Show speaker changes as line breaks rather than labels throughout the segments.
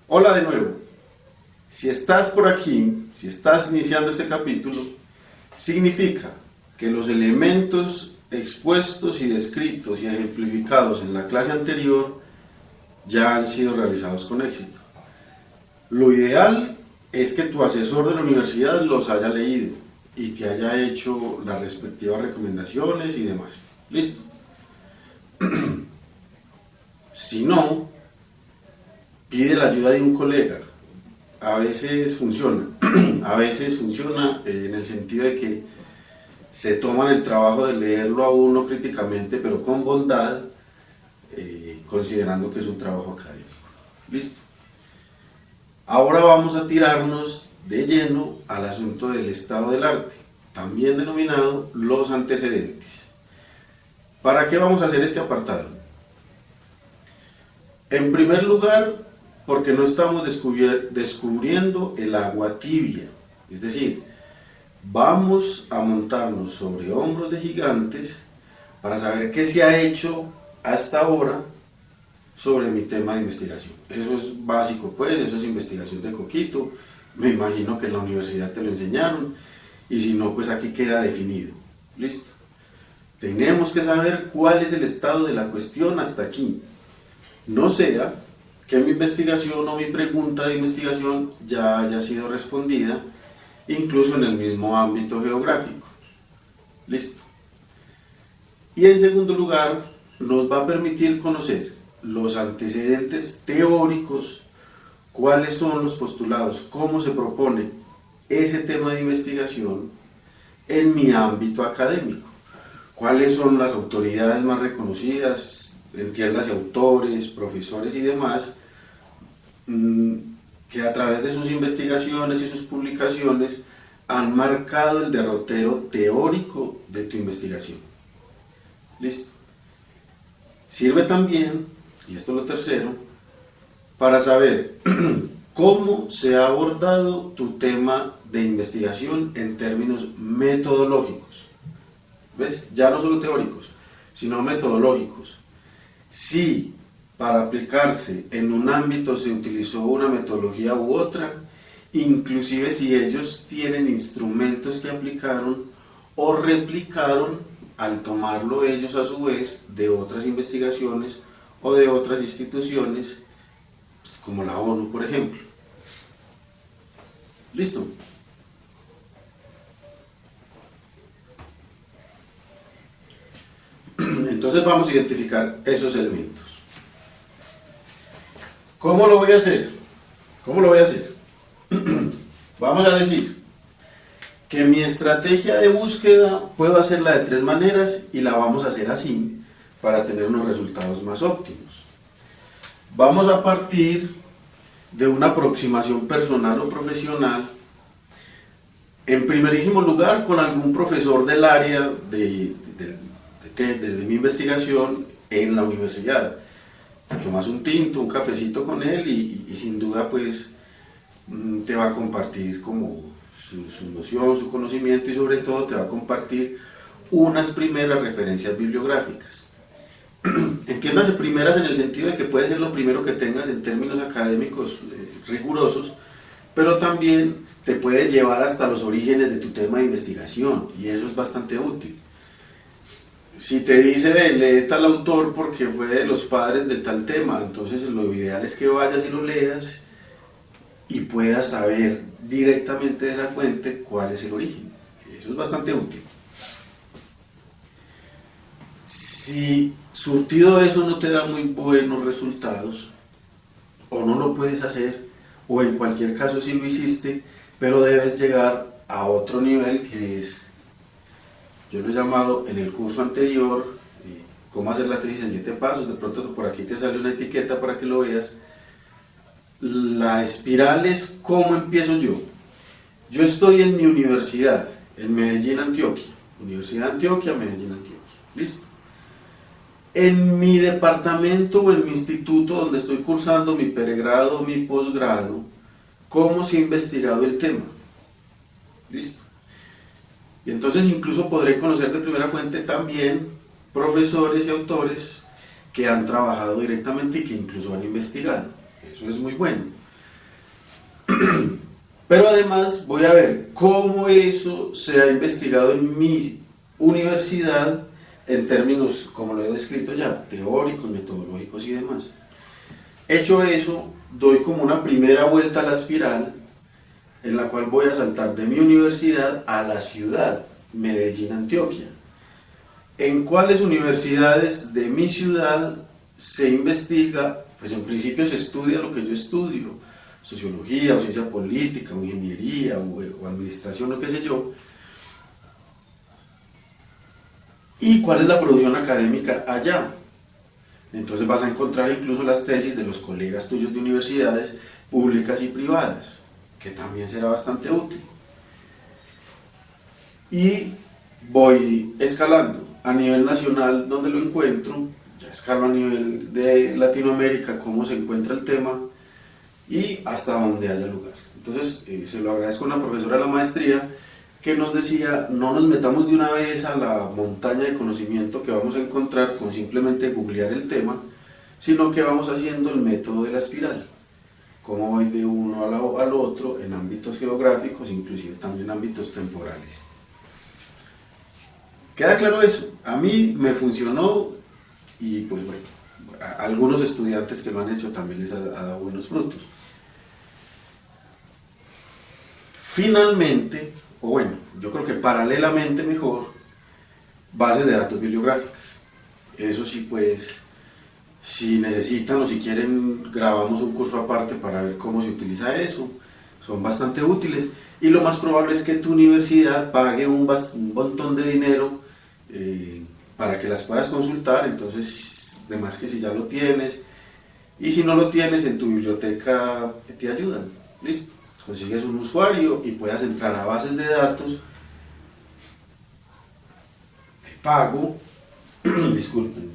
Hola de nuevo. Si estás por aquí, si estás iniciando este capítulo, significa que los elementos expuestos y descritos y ejemplificados en la clase anterior ya han sido realizados con éxito. Lo ideal es que tu asesor de la universidad los haya leído y te haya hecho las respectivas recomendaciones y demás. ¿Listo? Si no, pide la ayuda de un colega. A veces funciona, a veces funciona en el sentido de que se toman el trabajo de leerlo a uno críticamente, pero con bondad, considerando que es un trabajo académico. ¿Listo? Ahora vamos a tirarnos de lleno al asunto del estado del arte, también denominado los antecedentes. ¿Para qué vamos a hacer este apartado? En primer lugar, porque no estamos descubriendo el agua tibia, es decir, vamos a montarnos sobre hombros de gigantes para saber qué se ha hecho hasta ahora sobre mi tema de investigación. Eso es básico, pues, eso es investigación de coquito, me imagino que en la universidad te lo enseñaron, y si no, pues aquí queda definido. ¿Listo? Tenemos que saber cuál es el estado de la cuestión hasta aquí. No sea que mi investigación o mi pregunta de investigación ya haya sido respondida, incluso en el mismo ámbito geográfico. Listo. Y en segundo lugar, nos va a permitir conocer los antecedentes teóricos, cuáles son los postulados, cómo se propone ese tema de investigación en mi ámbito académico, cuáles son las autoridades más reconocidas, entiéndase autores, profesores y demás, que a través de sus investigaciones y sus publicaciones han marcado el derrotero teórico de tu investigación. ¿Listo? Sirve también, y esto es lo tercero, para saber cómo se ha abordado tu tema de investigación en términos metodológicos. ¿Ves? Ya no solo teóricos, sino metodológicos. Si para aplicarse en un ámbito se utilizó una metodología u otra, inclusive si ellos tienen instrumentos que aplicaron o replicaron al tomarlo ellos a su vez de otras investigaciones o de otras instituciones, pues como la ONU, por ejemplo. ¿Listo? Entonces vamos a identificar esos elementos. ¿Cómo lo voy a hacer? ¿Cómo lo voy a hacer? Vamos a decir que mi estrategia de búsqueda puedo hacerla de tres maneras y la vamos a hacer así para tener unos resultados más óptimos. Vamos a partir de una aproximación personal o profesional, en primerísimo lugar con algún profesor del área de mi investigación en la universidad. Te tomas un tinto, un cafecito con él y sin duda pues te va a compartir como su noción, su conocimiento y sobre todo te va a compartir unas primeras referencias bibliográficas. Entiéndase primeras en el sentido de que puede ser lo primero que tengas en términos académicos rigurosos, pero también te puede llevar hasta los orígenes de tu tema de investigación y eso es bastante útil. Si te dice, lee tal autor porque fue de los padres del tal tema, entonces lo ideal es que vayas y lo leas y puedas saber directamente de la fuente cuál es el origen. Eso es bastante útil. Si surtido eso no te da muy buenos resultados, o no lo puedes hacer, o en cualquier caso sí lo hiciste, pero debes llegar a otro nivel que es, yo lo he llamado en el curso anterior, cómo hacer la tesis en 7 pasos, de pronto por aquí te sale una etiqueta para que lo veas. La espiral es cómo empiezo yo. Yo estoy en mi universidad, en Medellín, Antioquia. Universidad de Antioquia, Medellín, Antioquia. ¿Listo? En mi departamento o en mi instituto donde estoy cursando mi pregrado o mi posgrado, ¿cómo se ha investigado el tema? ¿Listo? Y entonces incluso podré conocer de primera fuente también profesores y autores que han trabajado directamente y que incluso han investigado. Eso es muy bueno. Pero además voy a ver cómo eso se ha investigado en mi universidad en términos, como lo he descrito ya, teóricos, metodológicos y demás. Hecho eso, doy como una primera vuelta a la espiral en la cual voy a saltar de mi universidad a la ciudad, Medellín, Antioquia. ¿En cuáles universidades de mi ciudad se investiga? Pues en principio se estudia lo que yo estudio, sociología o ciencia política o ingeniería o administración o qué sé yo. ¿Y cuál es la producción académica allá? Entonces vas a encontrar incluso las tesis de los colegas tuyos de universidades públicas y privadas, que también será bastante útil. Y voy escalando a nivel nacional donde lo encuentro, ya escalo a nivel de Latinoamérica cómo se encuentra el tema y hasta donde haya lugar. Entonces se lo agradezco a una profesora de la maestría que nos decía, no nos metamos de una vez a la montaña de conocimiento que vamos a encontrar con simplemente googlear el tema, sino que vamos haciendo el método de la espiral, cómo voy de uno al otro en ámbitos geográficos, inclusive también ámbitos temporales. ¿Queda claro eso? A mí me funcionó y pues bueno, a algunos estudiantes que lo han hecho también les ha dado buenos frutos. Finalmente, o bueno, yo creo que paralelamente mejor, bases de datos bibliográficas. Eso sí, pues, si necesitan o si quieren, grabamos un curso aparte para ver cómo se utiliza eso. Son bastante útiles y lo más probable es que tu universidad pague un montón de dinero para que las puedas consultar. Entonces, además que si ya lo tienes y si no lo tienes en tu biblioteca te ayudan. Listo. Consigues un usuario y puedas entrar a bases de datos de pago, disculpen,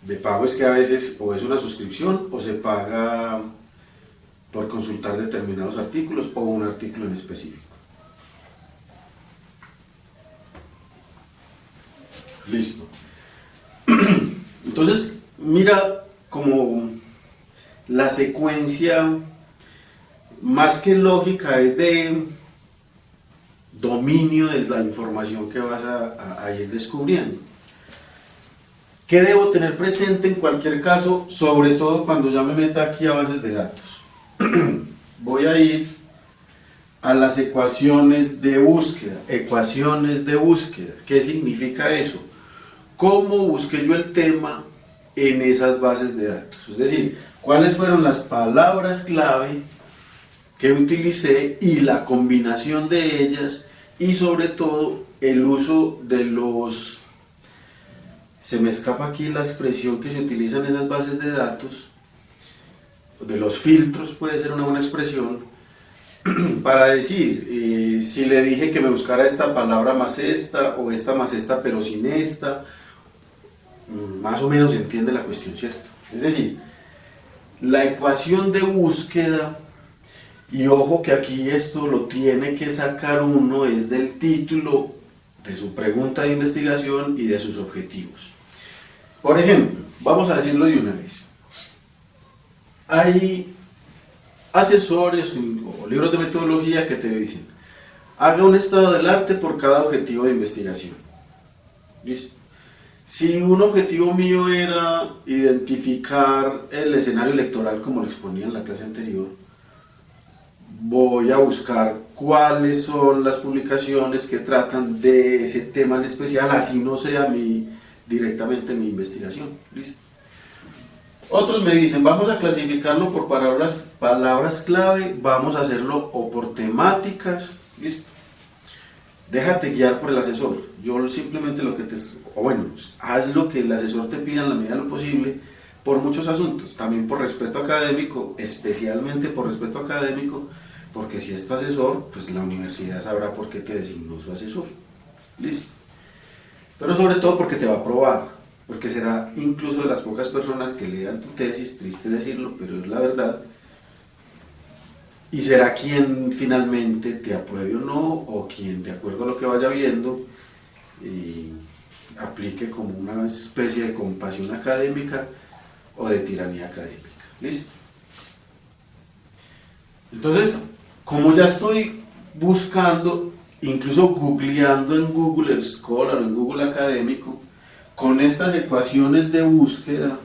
de pago es que a veces o es una suscripción o se paga por consultar determinados artículos o un artículo en específico. Listo. Entonces, mira como la secuencia más que lógica es de dominio de la información que vas a ir descubriendo. ¿Qué debo tener presente en cualquier caso, sobre todo cuando ya me meta aquí a bases de datos? Voy a ir a las ecuaciones de búsqueda. Ecuaciones de búsqueda. ¿Qué significa eso? ¿Cómo busqué yo el tema en esas bases de datos? Es decir, ¿cuáles fueron las palabras clave que utilicé y la combinación de ellas y sobre todo el uso de los, se me escapa aquí la expresión que se utiliza en esas bases de datos, de los filtros puede ser una buena expresión, para decir, si le dije que me buscara esta palabra más esta o esta más esta pero sin esta, más o menos se entiende la cuestión, ¿cierto? Es decir, la ecuación de búsqueda. Y ojo que aquí esto lo tiene que sacar uno, es del título de su pregunta de investigación y de sus objetivos. Por ejemplo, vamos a decirlo de una vez. Hay asesores o libros de metodología que te dicen, haga un estado del arte por cada objetivo de investigación. ¿Listo? Si un objetivo mío era identificar el escenario electoral como lo exponía en la clase anterior, voy a buscar cuáles son las publicaciones que tratan de ese tema en especial, así no sea directamente mi investigación. ¿Listo? Otros me dicen, vamos a clasificarlo por palabras clave, vamos a hacerlo o por temáticas. ¿Listo? Déjate guiar por el asesor. Yo simplemente haz lo que el asesor te pida en la medida de lo posible, por muchos asuntos, también por respeto académico, especialmente por respeto académico, porque si es tu asesor, pues la universidad sabrá por qué te designó su asesor. Listo. Pero sobre todo porque te va a aprobar, porque será incluso de las pocas personas que lean tu tesis, triste decirlo, pero es la verdad, y será quien finalmente te apruebe o no, o quien de acuerdo a lo que vaya viendo, aplique como una especie de compasión académica o de tiranía académica. ¿Listo? Entonces, como ya estoy buscando, incluso googleando en Google Scholar o en Google Académico, con estas ecuaciones de búsqueda,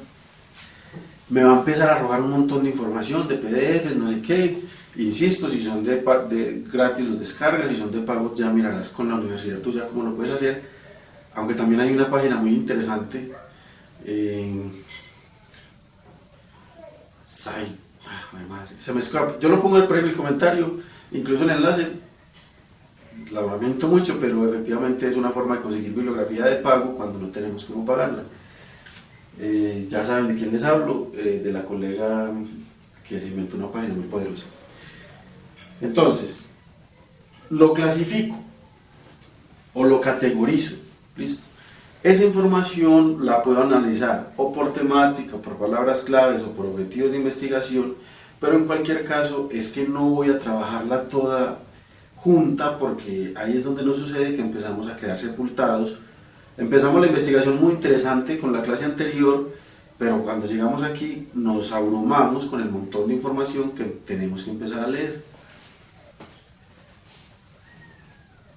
me va a empezar a arrojar un montón de información, de PDFs, no sé qué. Insisto, si son de gratis los descargas, si son de pago ya mirarás con la universidad tuya cómo lo puedes hacer. Aunque también hay una página muy interesante en Site. Madre, se me escapa. Yo lo pongo en el comentario, incluso el enlace. Lo lamento mucho, pero efectivamente es una forma de conseguir bibliografía de pago cuando no tenemos cómo pagarla. Ya saben de quién les hablo, de la colega que se inventó una página muy poderosa. Entonces, lo clasifico o lo categorizo. ¿Listo? Esa información la puedo analizar o por temática, o por palabras claves o por objetivos de investigación, pero en cualquier caso es que no voy a trabajarla toda junta, porque ahí es donde nos sucede que empezamos a quedar sepultados. Empezamos la investigación muy interesante con la clase anterior, pero cuando llegamos aquí nos abrumamos con el montón de información que tenemos que empezar a leer.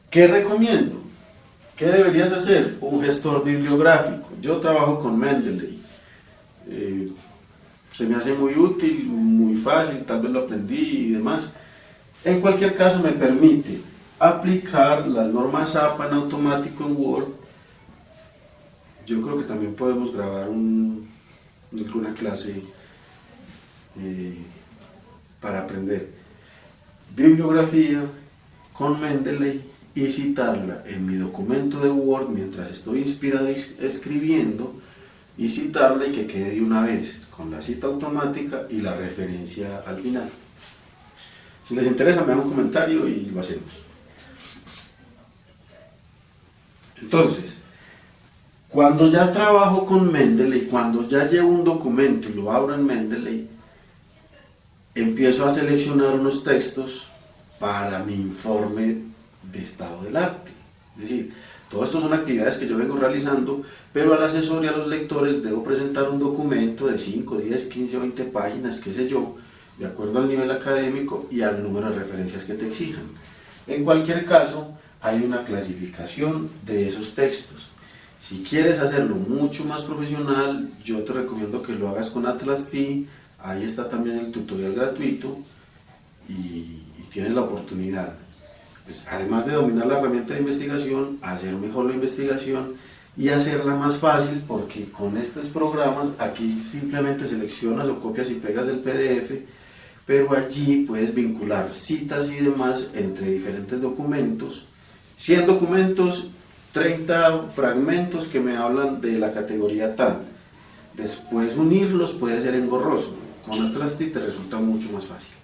¿Qué recomiendo? ¿Qué deberías hacer? Un gestor bibliográfico. Yo trabajo con Mendeley. Se me hace muy útil, muy fácil, tal vez lo aprendí y demás. En cualquier caso me permite aplicar las normas APA en automático en Word. Yo creo que también podemos grabar alguna clase para aprender bibliografía con Mendeley y citarla en mi documento de Word mientras estoy inspirado escribiendo, y citarla y que quede de una vez con la cita automática y la referencia al final. Si les interesa me dan un comentario y lo hacemos. Entonces, cuando ya trabajo con Mendeley, cuando ya llevo un documento y lo abro en Mendeley, empiezo a seleccionar unos textos para mi informe de estado del arte. Es decir, todo esto son actividades que yo vengo realizando, pero al asesor y a los lectores debo presentar un documento de 5, 10, 15 o 20 páginas, qué sé yo, de acuerdo al nivel académico y al número de referencias que te exijan. En cualquier caso, hay una clasificación de esos textos. Si quieres hacerlo mucho más profesional, yo te recomiendo que lo hagas con Atlas T. Ahí está también el tutorial gratuito y tienes la oportunidad, pues, además de dominar la herramienta de investigación, hacer mejor la investigación y hacerla más fácil, porque con estos programas aquí simplemente seleccionas o copias y pegas del PDF, pero allí puedes vincular citas y demás entre diferentes documentos, 100 documentos, 30 fragmentos que me hablan de la categoría tal. Después unirlos puede ser engorroso, con Atlas te resulta mucho más fácil.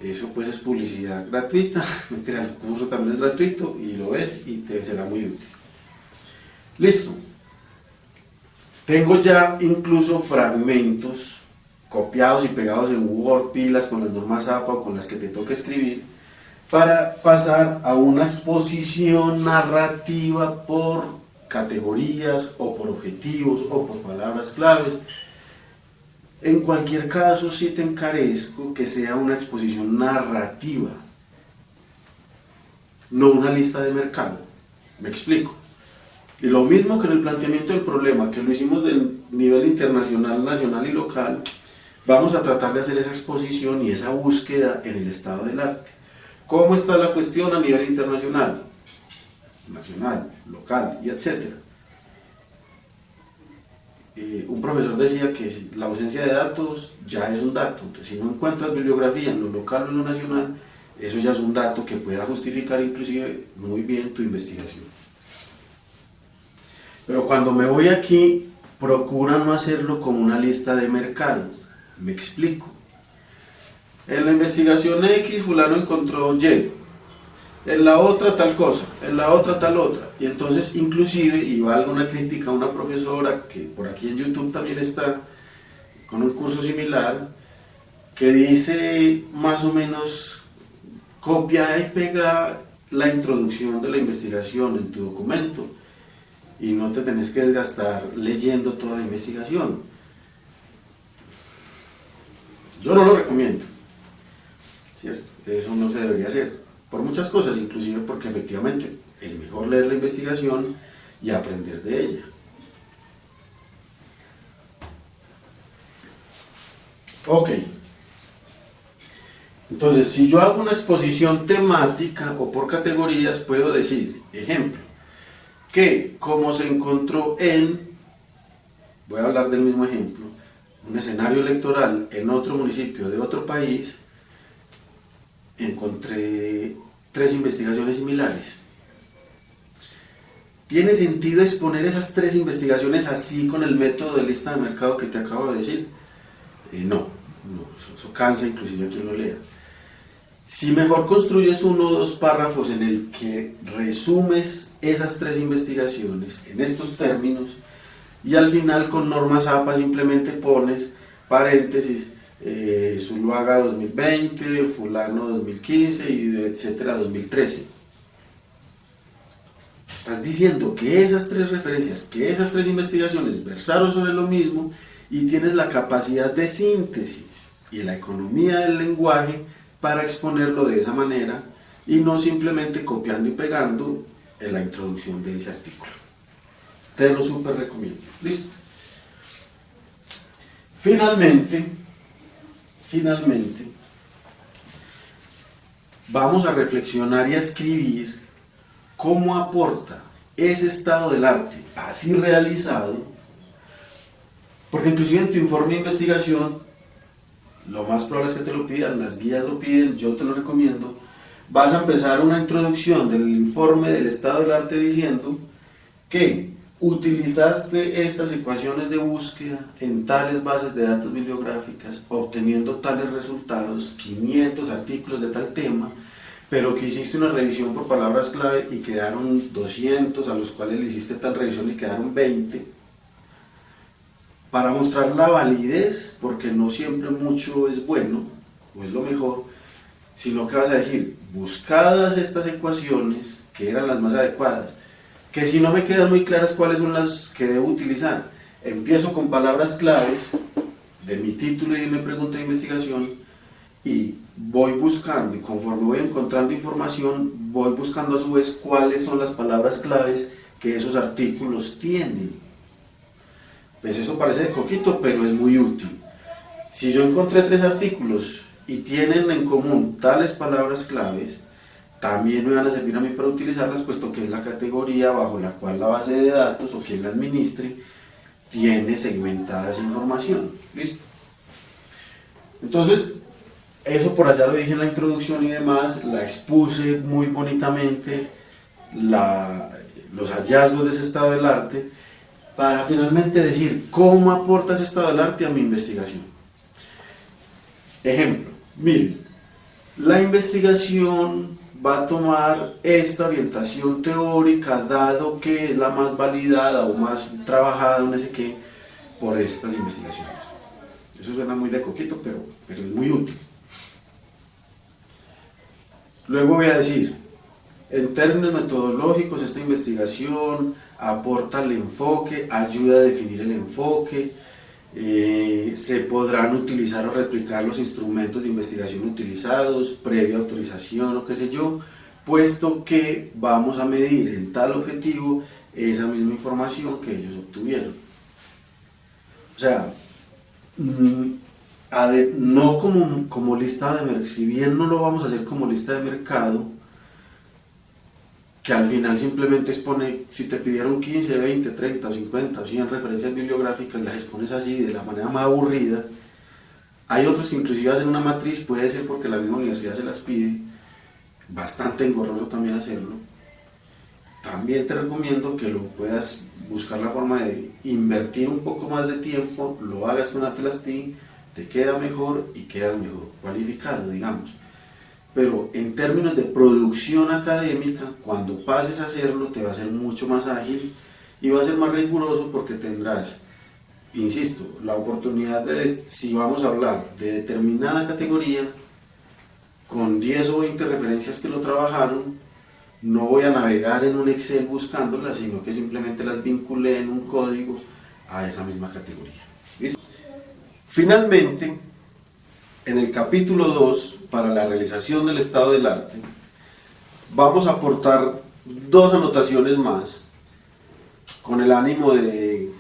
Eso pues es publicidad gratuita, el curso también es gratuito y lo ves y te será muy útil. Listo. Tengo ya incluso fragmentos copiados y pegados en Word, pilas con las normas APA o con las que te toca escribir, para pasar a una exposición narrativa por categorías o por objetivos o por palabras claves. En cualquier caso, sí te encarezco que sea una exposición narrativa, no una lista de mercado. Me explico. Y lo mismo que en el planteamiento del problema, que lo hicimos del nivel internacional, nacional y local, vamos a tratar de hacer esa exposición y esa búsqueda en el estado del arte. ¿Cómo está la cuestión a nivel internacional, nacional, local y etcétera? Un profesor decía que la ausencia de datos ya es un dato. Entonces, si no encuentras bibliografía en lo local o en lo nacional, eso ya es un dato que pueda justificar inclusive muy bien tu investigación. Pero cuando me voy aquí, procura no hacerlo como una lista de mercado. Me explico. En la investigación X, fulano encontró Y. En la otra tal cosa, en la otra tal otra. Y entonces inclusive, y valga una crítica a una profesora que por aquí en YouTube también está con un curso similar, que dice más o menos copia y pega la introducción de la investigación en tu documento y no te tenés que desgastar leyendo toda la investigación. Yo no lo recomiendo. ¿cierto? Eso no se debería hacer, por muchas cosas, inclusive porque efectivamente es mejor leer la investigación y aprender de ella. Ok. Entonces, si yo hago una exposición temática o por categorías, puedo decir, ejemplo, que como se encontró voy a hablar del mismo ejemplo, un escenario electoral en otro municipio de otro país, encontré 3 investigaciones similares. ¿Tiene sentido exponer esas 3 investigaciones así con el método de lista de mercado que te acabo de decir? No, eso cansa inclusive a quien lo lea. Si mejor construyes 1 o 2 párrafos en el que resumes esas 3 investigaciones en estos términos y al final con normas APA simplemente pones paréntesis, Zuluaga 2020, fulano 2015 y etcétera 2013. Estás diciendo que esas 3 referencias, que esas 3 investigaciones versaron sobre lo mismo y tienes la capacidad de síntesis y la economía del lenguaje para exponerlo de esa manera y no simplemente copiando y pegando en la introducción de ese artículo. Te lo súper recomiendo. ¿Listo? Finalmente, vamos a reflexionar y a escribir cómo aporta ese estado del arte así realizado, porque inclusive en tu informe de investigación lo más probable es que te lo pidan, las guías lo piden, yo te lo recomiendo. Vas a empezar una introducción del informe del estado del arte diciendo que utilizaste estas ecuaciones de búsqueda en tales bases de datos bibliográficas, obteniendo tales resultados, 500 artículos de tal tema, pero que hiciste una revisión por palabras clave y quedaron 200, a los cuales le hiciste tal revisión y quedaron 20, para mostrar la validez, porque no siempre mucho es bueno, o es lo mejor, sino que vas a decir, buscadas estas ecuaciones, que eran las más adecuadas, que si no me quedan muy claras cuáles son las que debo utilizar, empiezo con palabras claves de mi título y de mi pregunta de investigación, y voy buscando, y conforme voy encontrando información, voy buscando a su vez cuáles son las palabras claves que esos artículos tienen. Pues eso parece de coquito, pero es muy útil. Si yo encontré 3 artículos y tienen en común tales palabras claves, también me van a servir a mí para utilizarlas, puesto que es la categoría bajo la cual la base de datos o quien la administre tiene segmentada esa información. ¿Listo? Entonces, eso por allá lo dije en la introducción y demás, la expuse muy bonitamente, los hallazgos de ese estado del arte, para finalmente decir cómo aporta ese estado del arte a mi investigación. Ejemplo, miren, la investigación va a tomar esta orientación teórica, dado que es la más validada o más trabajada, no sé qué, por estas investigaciones. Eso suena muy de coquito, pero es muy útil. Luego voy a decir, en términos metodológicos, esta investigación aporta el enfoque, ayuda a definir el enfoque, se podrán utilizar o replicar los instrumentos de investigación utilizados, previa autorización o qué sé yo, puesto que vamos a medir en tal objetivo esa misma información que ellos obtuvieron. O sea, no como lista de mercado, si bien no lo vamos a hacer como lista de mercado, que al final simplemente expone, si te pidieron 15, 20, 30, 50 o 100 referencias bibliográficas, las expones así de la manera más aburrida. Hay otros que inclusive hacen una matriz, puede ser porque la misma universidad se las pide, bastante engorroso también hacerlo. También te recomiendo que lo puedas buscar la forma de invertir un poco más de tiempo, lo hagas con Atlas T, te queda mejor y quedas mejor cualificado, digamos. Pero en términos de producción académica, cuando pases a hacerlo te va a ser mucho más ágil y va a ser más riguroso, porque tendrás, insisto, la oportunidad de, si vamos a hablar de determinada categoría, con 10 o 20 referencias que lo trabajaron, no voy a navegar en un Excel buscándolas, sino que simplemente las vinculé en un código a esa misma categoría. ¿Listo? Finalmente, en el capítulo 2, para la realización del estado del arte, vamos a aportar dos anotaciones más, con el ánimo de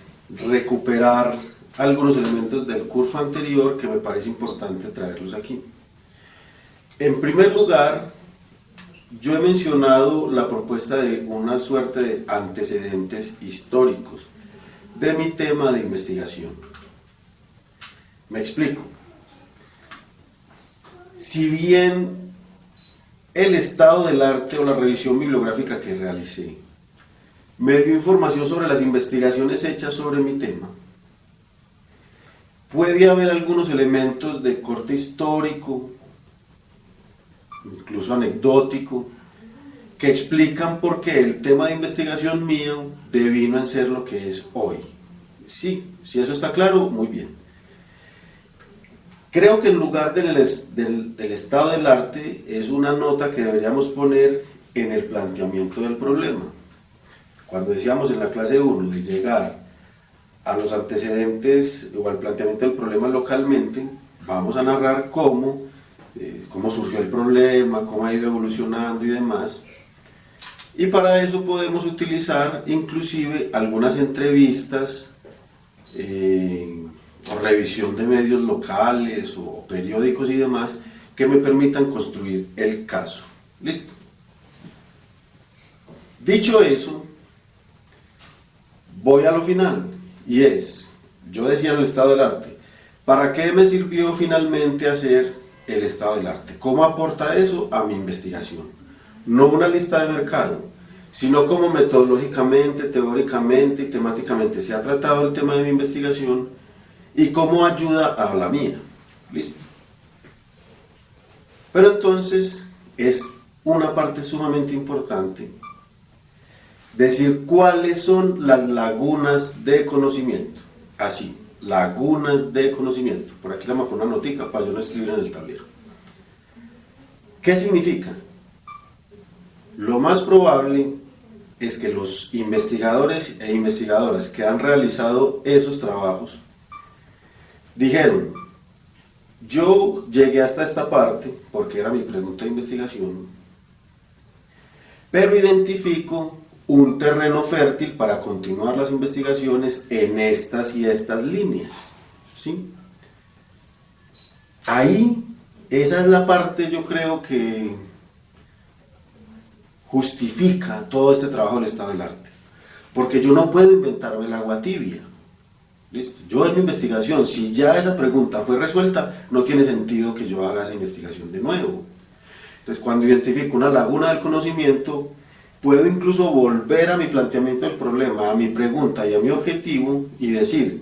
recuperar algunos elementos del curso anterior que me parece importante traerlos aquí. En primer lugar, yo he mencionado la propuesta de una suerte de antecedentes históricos de mi tema de investigación. Me explico. Si bien el estado del arte o la revisión bibliográfica que realicé me dio información sobre las investigaciones hechas sobre mi tema, puede haber algunos elementos de corte histórico, incluso anecdótico, que explican por qué el tema de investigación mío devino en ser lo que es hoy. Sí, si eso está claro, muy bien. Creo que en lugar del estado del arte es una nota que deberíamos poner en el planteamiento del problema. Cuando decíamos en la clase 1 de llegar a los antecedentes o al planteamiento del problema localmente, vamos a narrar cómo surgió el problema, cómo ha ido evolucionando y demás. Y para eso podemos utilizar inclusive algunas entrevistas o revisión de medios locales o periódicos y demás que me permitan construir el caso. ¿Listo? Dicho eso, voy a lo final, y es, yo decía en el estado del arte, ¿para qué me sirvió finalmente hacer el estado del arte? ¿Cómo aporta eso a mi investigación? No una lista de mercado, sino cómo metodológicamente, teóricamente y temáticamente se ha tratado el tema de mi investigación y cómo ayuda a la mía. ¿Listo? Pero entonces es una parte sumamente importante decir cuáles son las lagunas de conocimiento. Así, lagunas de conocimiento. Por aquí le voy a poner una notica para yo no escribir en el tablero. ¿Qué significa? Lo más probable es que los investigadores e investigadoras que han realizado esos trabajos dijeron, yo llegué hasta esta parte, porque era mi pregunta de investigación, pero identifico un terreno fértil para continuar las investigaciones en estas y estas líneas. ¿Sí? Ahí, esa es la parte, yo creo, que justifica todo este trabajo del estado del arte. Porque yo no puedo inventarme el agua tibia. ¿Listo? Yo en mi investigación, si ya esa pregunta fue resuelta, no tiene sentido que yo haga esa investigación de nuevo. Entonces, cuando identifico una laguna del conocimiento, puedo incluso volver a mi planteamiento del problema, a mi pregunta y a mi objetivo y decir,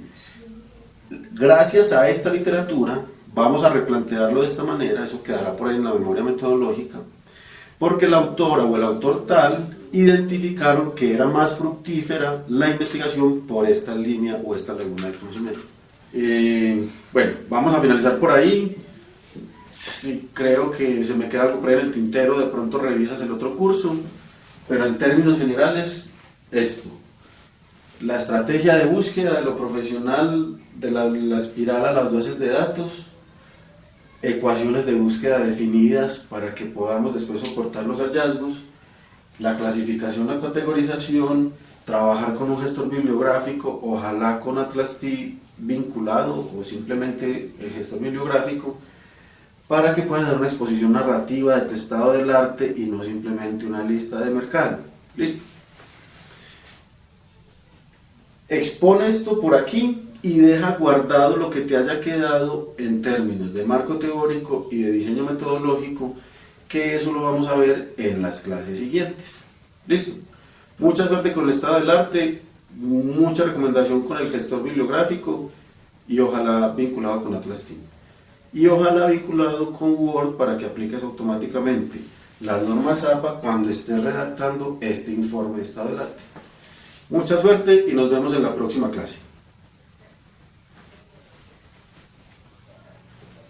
gracias a esta literatura, vamos a replantearlo de esta manera, eso quedará por ahí en la memoria metodológica, porque la autora o el autor tal identificaron que era más fructífera la investigación por esta línea o esta laguna del conocimiento. Bueno, vamos a finalizar por ahí. Sí, creo que se me queda algo por ahí en el tintero, de pronto revisas el otro curso, pero en términos generales, esto. La estrategia de búsqueda de lo profesional de la espiral a las bases de datos, ecuaciones de búsqueda definidas para que podamos después soportar los hallazgos, la clasificación, la categorización, trabajar con un gestor bibliográfico, ojalá con AtlasT vinculado o simplemente el gestor bibliográfico, para que puedas hacer una exposición narrativa de tu estado del arte y no simplemente una lista de mercado. ¿Listo? Expone esto por aquí y deja guardado lo que te haya quedado en términos de marco teórico y de diseño metodológico, que eso lo vamos a ver en las clases siguientes. ¿Listo? Mucha suerte con el estado del arte, mucha recomendación con el gestor bibliográfico y ojalá vinculado con AtlasT. Y ojalá vinculado con Word para que apliques automáticamente las normas APA cuando estés redactando este informe de estado del arte. Mucha suerte y nos vemos en la próxima clase.